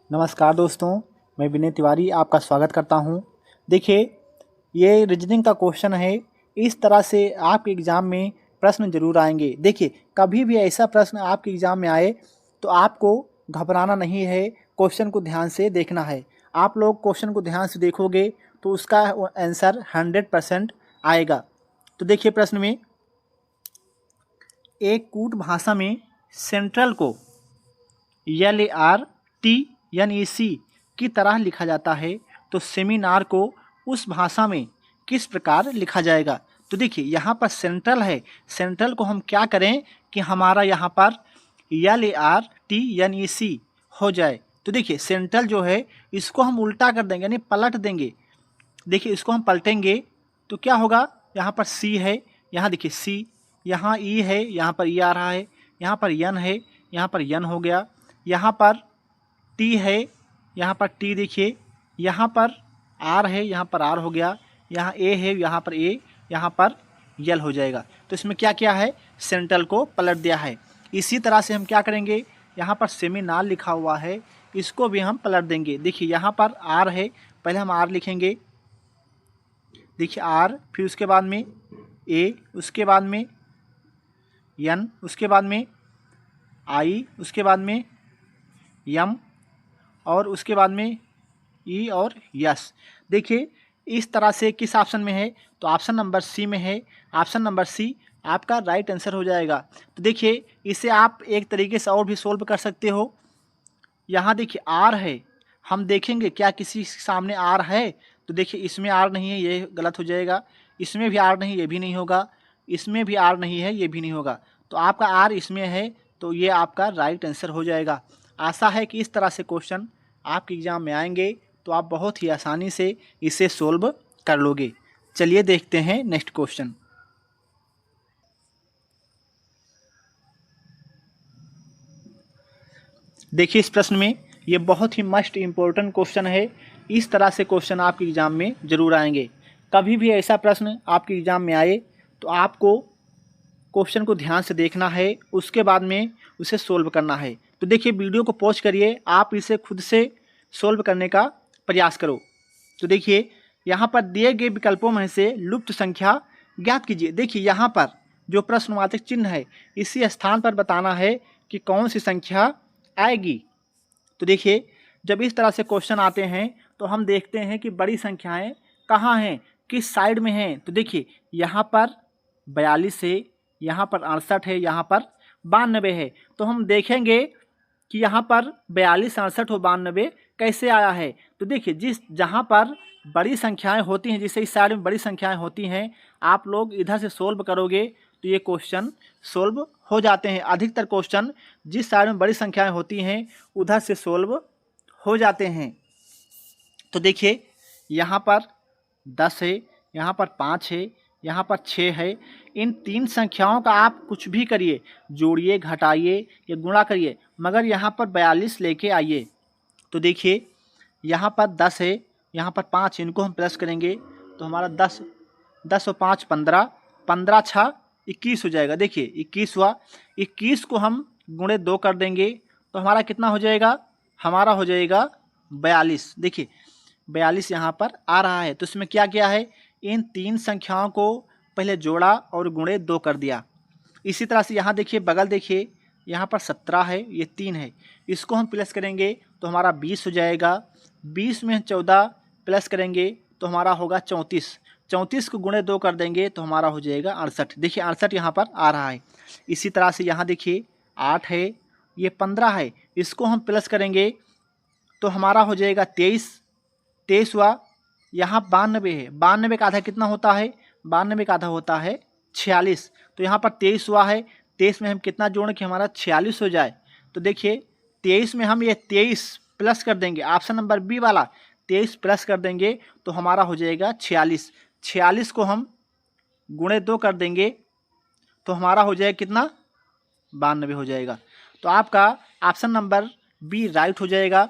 नमस्कार दोस्तों, मैं विनय तिवारी आपका स्वागत करता हूं। देखिए, ये रीजनिंग का क्वेश्चन है। इस तरह से आपके एग्ज़ाम में प्रश्न ज़रूर आएंगे। देखिए, कभी भी ऐसा प्रश्न आपके एग्ज़ाम में आए तो आपको घबराना नहीं है, क्वेश्चन को ध्यान से देखना है। आप लोग क्वेश्चन को ध्यान से देखोगे तो उसका आंसर 100% आएगा। तो देखिए प्रश्न में, एक कूट भाषा में सेंट्रल को LARTNEC की तरह लिखा जाता है, तो सेमिनार को उस भाषा में किस प्रकार लिखा जाएगा। तो देखिए यहाँ पर सेंट्रल है, सेंट्रल को हम क्या करें कि हमारा यहाँ पर LARTNEC हो जाए। तो देखिए सेंट्रल जो है इसको हम उल्टा कर देंगे, यानी पलट देंगे। देखिए इसको हम पलटेंगे तो क्या होगा, यहाँ पर C है, यहाँ देखिए C, यहाँ E है, यहाँ पर E आ रहा है, यहाँ पर N है, यहाँ पर N हो गया, यहाँ पर T है, यहाँ पर T देखिए, यहाँ पर R है, यहाँ पर R हो गया, यहाँ A है, यहाँ पर A, यहाँ पर L हो जाएगा। तो इसमें क्या किया है, सेंट्रल को पलट दिया है। इसी तरह से हम क्या करेंगे, यहाँ पर सेमिनार लिखा हुआ है, इसको भी हम पलट देंगे। देखिए यहाँ पर R है, पहले हम R लिखेंगे, देखिए R, फिर उसके बाद में A, उसके बाद में N, उसके बाद में I, उसके बाद में M और उसके बाद में E और S। देखिए इस तरह से किस ऑप्शन में है, तो ऑप्शन नंबर C में है। ऑप्शन नंबर C आपका राइट आंसर हो जाएगा। तो देखिए इसे आप एक तरीके से और भी सोल्व कर सकते हो। यहाँ देखिए R है, हम देखेंगे क्या किसी के सामने R है, तो देखिए इसमें R नहीं है, ये गलत हो जाएगा। इसमें भी R नहीं, ये भी नहीं होगा। इसमें भी R नहीं है, ये भी नहीं होगा। तो आपका R इसमें है, तो ये आपका राइट आंसर हो जाएगा। आशा है कि इस तरह से क्वेश्चन आपके एग्ज़ाम में आएंगे तो आप बहुत ही आसानी से इसे सोल्व कर लोगे। चलिए देखते हैं नेक्स्ट क्वेश्चन। देखिए इस प्रश्न में, ये बहुत ही मस्ट इम्पोर्टेंट क्वेश्चन है। इस तरह से क्वेश्चन आपके एग्ज़ाम में ज़रूर आएंगे। कभी भी ऐसा प्रश्न आपके एग्ज़ाम में आए तो आपको क्वेश्चन को ध्यान से देखना है, उसके बाद में उसे सोल्व करना है। तो देखिए वीडियो को पॉज करिए, आप इसे खुद से सोल्व करने का प्रयास करो। तो देखिए यहाँ पर दिए गए विकल्पों में से लुप्त संख्या ज्ञात कीजिए। देखिए यहाँ पर जो प्रश्नवाचक चिन्ह है, इसी स्थान पर बताना है कि कौन सी संख्या आएगी। तो देखिए जब इस तरह से क्वेश्चन आते हैं तो हम देखते हैं कि बड़ी संख्याएं कहाँ हैं, किस साइड में हैं। तो देखिए यहाँ पर 42 है, यहाँ पर 68 है, यहाँ पर 92 है। तो हम देखेंगे कि यहाँ पर 42, 68 और 92 कैसे आया है। तो देखिए जहाँ पर बड़ी संख्याएं होती हैं, जिससे इस साइड में बड़ी संख्याएं होती हैं, आप लोग इधर से सोल्व करोगे तो ये क्वेश्चन सोल्व हो जाते हैं। अधिकतर क्वेश्चन जिस साइड में बड़ी संख्याएं होती हैं उधर से सोल्व हो जाते हैं। तो देखिए यहाँ पर 10 है, यहाँ पर 5 है, यहाँ पर 6 है। इन तीन संख्याओं का आप कुछ भी करिए, जोड़िए, घटाइए या गुणा करिए, मगर यहाँ पर 42 लेके आइए। तो देखिए यहाँ पर 10 है, यहाँ पर 5, इनको हम प्लस करेंगे तो हमारा 10 और 5 15, 15 6 21 हो जाएगा। देखिए 21 हुआ, 21 को हम गुणे 2 कर देंगे तो हमारा कितना हो जाएगा, हमारा हो जाएगा 42। देखिए 42 यहाँ पर आ रहा है। तो इसमें क्या किया है, इन तीन संख्याओं को पहले जोड़ा और गुणे 2 कर दिया। इसी तरह से यहाँ देखिए बगल देखिए, यहाँ पर 17 है, ये 3 है, इसको हम प्लस करेंगे तो हमारा 20 हो जाएगा। 20 में 14 प्लस करेंगे तो हमारा होगा 34। 34 को गुणे 2 कर देंगे तो हमारा हो जाएगा 68। देखिए 68 यहाँ पर आ रहा है। इसी तरह से यहाँ देखिए 8 है, ये 15 है, इसको हम प्लस करेंगे तो हमारा हो जाएगा 23। 23 हुआ, यहाँ 92 है, 92 का आधा कितना होता है, 92 का आधा होता है 46। तो यहाँ पर 23 हुआ है, 23 में हम कितना जोड़ें कि हमारा 46 हो जाए। तो देखिए 23 में हम ये 23 प्लस कर देंगे, ऑप्शन नंबर बी वाला 23 प्लस कर देंगे तो हमारा हो जाएगा 46। 46 को हम गुणे 2 कर देंगे तो हमारा हो जाएगा कितना, 92 हो जाएगा। तो आपका ऑप्शन नंबर बी राइट हो जाएगा।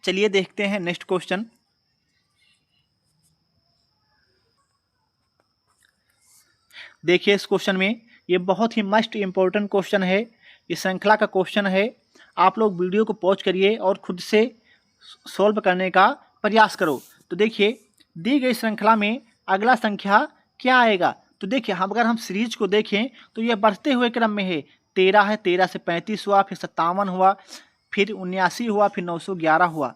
चलिए देखते हैं नेक्स्ट क्वेश्चन। देखिए इस क्वेश्चन में, ये बहुत ही मस्ट इम्पोर्टेंट क्वेश्चन है, ये श्रृंखला का क्वेश्चन है। आप लोग वीडियो को पॉज करिए और खुद से सॉल्व करने का प्रयास करो। तो देखिए दी गई श्रृंखला में अगला संख्या क्या आएगा। तो देखिए अगर हम सीरीज को देखें तो यह बढ़ते हुए क्रम में है। 13 है, 13 से 35 हुआ, फिर 57 हुआ, फिर 79 हुआ, फिर 911 हुआ।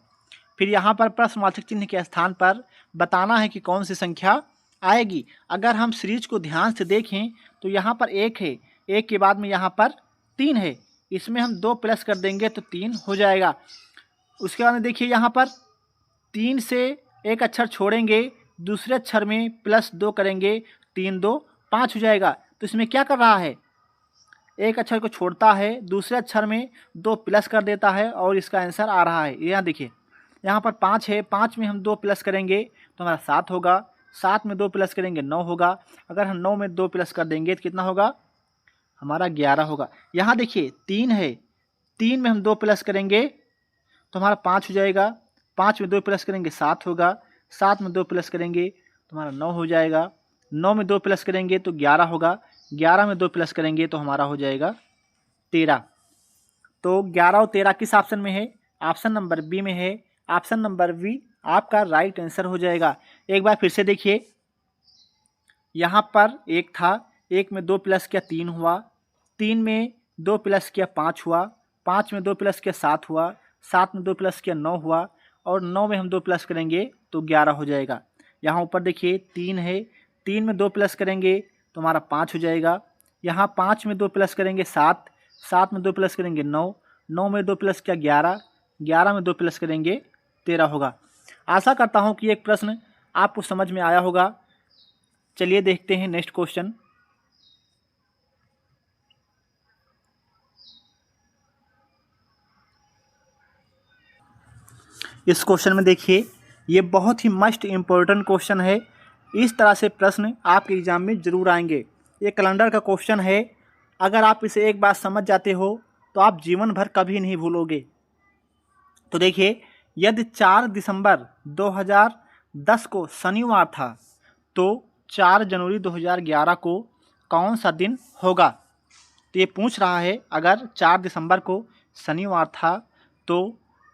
फिर यहाँ पर प्रश्नवाचक चिन्ह के स्थान पर बताना है कि कौन सी संख्या आएगी। अगर हम सीरीज को ध्यान से देखें तो यहाँ पर 1 है, 1 के बाद में यहाँ पर 3 है, इसमें हम 2 प्लस कर देंगे तो 3 हो जाएगा। उसके बाद में देखिए यहाँ पर 3 से एक अक्षर छोड़ेंगे, दूसरे अक्षर में +2 करेंगे, 3 2 5 हो जाएगा। तो इसमें क्या कर रहा है, एक अक्षर को छोड़ता है, दूसरे अक्षर में 2 प्लस कर देता है और इसका आंसर आ रहा है। यहाँ देखिए यहाँ पर 5 है, 5 में हम 2 प्लस करेंगे तो हमारा 7 होगा, 7 में 2 प्लस करेंगे 9 होगा, अगर हम 9 में 2 प्लस कर देंगे तो कितना होगा, हमारा 11 होगा। यहाँ देखिए 3 है, 3 में हम 2 प्लस करेंगे तो हमारा 5 हो जाएगा, 5 में 2 प्लस करेंगे 7 होगा, 7 में 2 प्लस करेंगे तो हमारा 9 हो जाएगा, 9 में 2 प्लस करेंगे तो 11 होगा, 11 में 2 प्लस करेंगे तो हमारा हो जाएगा 13। तो 11 और 13 किस ऑप्शन में है, ऑप्शन नंबर बी में है। ऑप्शन नंबर बी आपका राइट आंसर हो जाएगा। एक बार फिर से देखिए, यहाँ पर 1 था, 1 में 2 प्लस किया 3 हुआ, 3 में 2 प्लस किया 5 हुआ, 5 में 2 प्लस किया 7 हुआ, 7 में 2 प्लस किया 9 हुआ और 9 में हम 2 प्लस करेंगे तो 11 हो जाएगा। यहाँ ऊपर देखिए 3 है, 3 में 2 प्लस करेंगे तो हमारा 5 हो जाएगा। यहाँ 5 में 2 प्लस करेंगे 7, 7 में 2 प्लस करेंगे 9, 9 में 2 प्लस किया 11, 11 में 2 प्लस करेंगे 13 होगा। आशा करता हूँ कि एक प्रश्न आपको समझ में आया होगा। चलिए देखते हैं नेक्स्ट क्वेश्चन। इस क्वेश्चन में देखिए ये बहुत ही मस्ट इम्पोर्टेंट क्वेश्चन है। इस तरह से प्रश्न आपके एग्जाम में जरूर आएंगे। ये कैलेंडर का क्वेश्चन है, अगर आप इसे एक बार समझ जाते हो तो आप जीवन भर कभी नहीं भूलोगे। तो देखिए यदि 4 दिसंबर 2010 को शनिवार था तो 4 जनवरी 2011 को कौन सा दिन होगा। तो ये पूछ रहा है अगर 4 दिसंबर को शनिवार था तो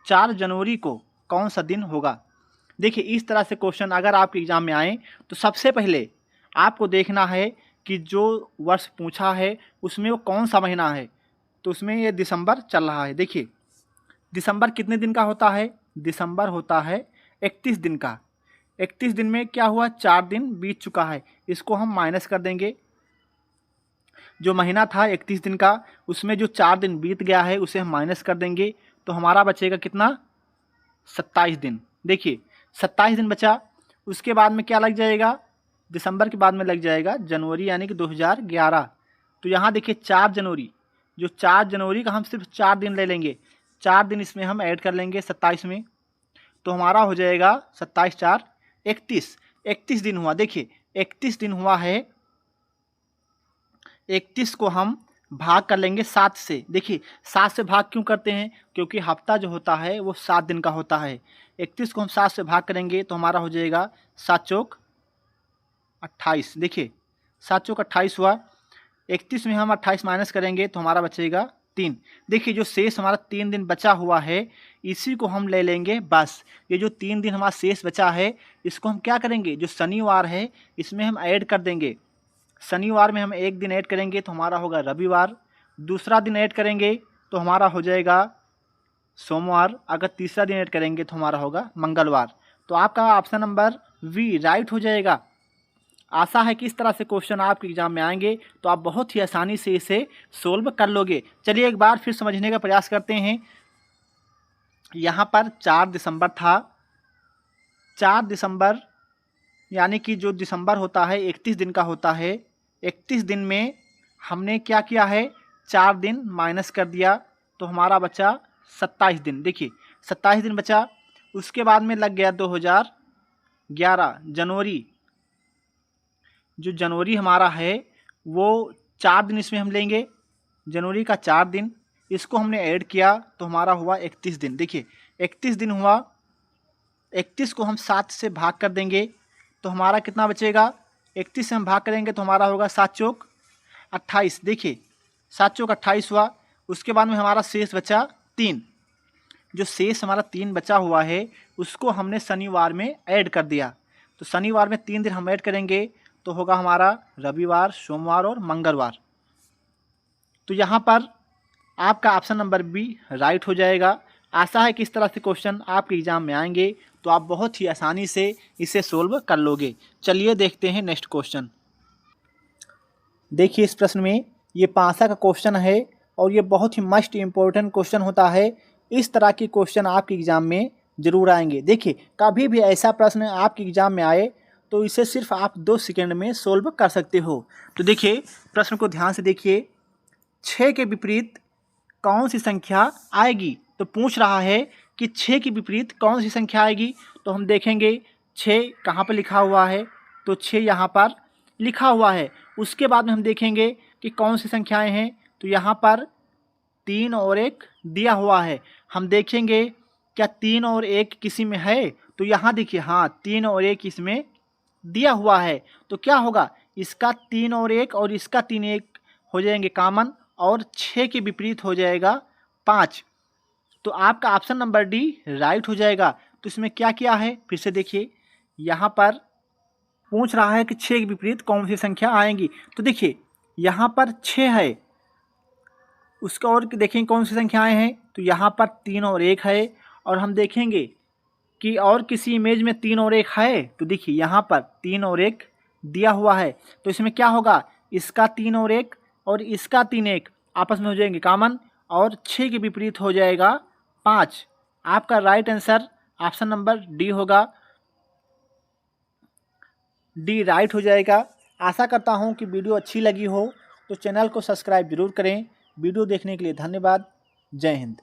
4 जनवरी को कौन सा दिन होगा। देखिए इस तरह से क्वेश्चन अगर आपके एग्ज़ाम में आए तो सबसे पहले आपको देखना है कि जो वर्ष पूछा है उसमें वो कौन सा महीना है। तो उसमें ये दिसंबर चल रहा है। देखिए दिसंबर कितने दिन का होता है, दिसंबर होता है 31 दिन का। 31 दिन में क्या हुआ, 4 दिन बीत चुका है, इसको हम माइनस कर देंगे। जो महीना था 31 दिन का उसमें जो 4 दिन बीत गया है उसे हम माइनस कर देंगे तो हमारा बचेगा कितना, 27 दिन। देखिए 27 दिन बचा। उसके बाद में क्या लग जाएगा, दिसंबर के बाद में लग जाएगा जनवरी यानी कि 2011। तो यहाँ देखिए 4 जनवरी, जो 4 जनवरी का हम सिर्फ 4 दिन ले लेंगे, 4 दिन इसमें हम ऐड कर लेंगे 27 में, तो हमारा हो जाएगा 27 4 31। 31 दिन हुआ। देखिए 31 दिन हुआ है, 31 को हम भाग कर लेंगे 7 से। देखिए 7 से भाग क्यों करते हैं, क्योंकि हफ्ता जो होता है वो 7 दिन का होता है। 31 को हम 7 से भाग करेंगे तो हमारा हो जाएगा 7 चौक 28। देखिए 7 चौक 28 हुआ। 31 में हम 28 माइनस करेंगे तो हमारा बचेगा 3। देखिए जो शेष हमारा 3 दिन बचा हुआ है इसी को हम ले लेंगे बस। ये जो 3 दिन हमारा शेष बचा है इसको हम क्या करेंगे, जो शनिवार है इसमें हम ऐड कर देंगे। शनिवार में हम एक दिन ऐड करेंगे तो हमारा होगा रविवार, दूसरा दिन ऐड करेंगे तो हमारा हो जाएगा सोमवार, अगर तीसरा दिन ऐड करेंगे तो हमारा होगा मंगलवार। तो आपका ऑप्शन नंबर वी राइट हो जाएगा। आशा है कि इस तरह से क्वेश्चन आपके एग्जाम में आएंगे तो आप बहुत ही आसानी से इसे सोल्व कर लोगे। चलिए एक बार फिर समझने का प्रयास करते हैं। यहाँ पर 4 दिसंबर था, 4 दिसंबर यानी कि जो दिसंबर होता है 31 दिन का होता है। 31 दिन में हमने क्या किया है, 4 दिन माइनस कर दिया तो हमारा बचा 27 दिन। देखिए 27 दिन बचा। उसके बाद में लग गया 2011 जनवरी। जो जनवरी हमारा है वो 4 दिन इसमें हम लेंगे, जनवरी का 4 दिन, इसको हमने ऐड किया तो हमारा हुआ 31 दिन। देखिए 31 दिन हुआ, 31 को हम 7 से भाग कर देंगे तो हमारा कितना बचेगा, 31 से हम भाग करेंगे तो हमारा होगा 7 चौक 28। देखिए 7 चौक 28 हुआ। उसके बाद में हमारा शेष बचा 3, जो शेष हमारा 3 बचा हुआ है उसको हमने शनिवार में ऐड कर दिया। तो शनिवार में 3 दिन हम ऐड करेंगे तो होगा हमारा रविवार, सोमवार और मंगलवार। तो यहाँ पर आपका ऑप्शन नंबर बी राइट हो जाएगा। आशा है कि इस तरह से क्वेश्चन आपके एग्जाम में आएंगे तो आप बहुत ही आसानी से इसे सोल्व कर लोगे। चलिए देखते हैं नेक्स्ट क्वेश्चन। देखिए इस प्रश्न में ये पासा का क्वेश्चन है और ये बहुत ही मस्ट इम्पोर्टेंट क्वेश्चन होता है। इस तरह के क्वेश्चन आपके एग्जाम में जरूर आएंगे। देखिए कभी भी ऐसा प्रश्न आपके एग्जाम में आए तो इसे सिर्फ आप 2 सेकंड में सोल्व कर सकते हो। तो देखिए प्रश्न को ध्यान से देखिए, 6 के विपरीत कौन सी संख्या आएगी। तो पूछ रहा है कि 6 के विपरीत कौन सी संख्या आएगी। तो हम देखेंगे 6 कहाँ पर लिखा हुआ है, तो 6 यहाँ पर लिखा हुआ है। उसके बाद में हम देखेंगे कि कौन सी संख्याएं हैं, तो यहाँ पर 3 और 1 दिया हुआ है। हम देखेंगे क्या 3 और 1 किसी में है, तो यहाँ देखिए हाँ 3 और 1 इसमें दिया हुआ है। तो क्या होगा, इसका 3 और 1 और इसका 3 1 हो जाएंगे कॉमन और 6 के विपरीत हो जाएगा 5। तो आपका ऑप्शन नंबर डी राइट हो जाएगा। तो इसमें क्या किया है फिर से देखिए, यहाँ पर पूछ रहा है कि 6 के विपरीत कौन सी संख्या आएंगी। तो देखिए यहाँ पर 6 है, उसका और देखेंगे कौन सी संख्याएं हैं, तो यहाँ पर 3 और 1 है। और हम देखेंगे कि और किसी इमेज में 3 और 1 है, तो देखिए यहाँ पर 3 और 1 दिया हुआ है। तो इसमें क्या होगा, इसका 3 और 1 और इसका 3 1 आपस में हो जाएंगे कॉमन और 6 के विपरीत हो जाएगा 5। आपका right answer option number D होगा। डी राइट हो जाएगा। आशा करता हूँ कि वीडियो अच्छी लगी हो तो चैनल को सब्सक्राइब जरूर करें। वीडियो देखने के लिए धन्यवाद। जय हिंद।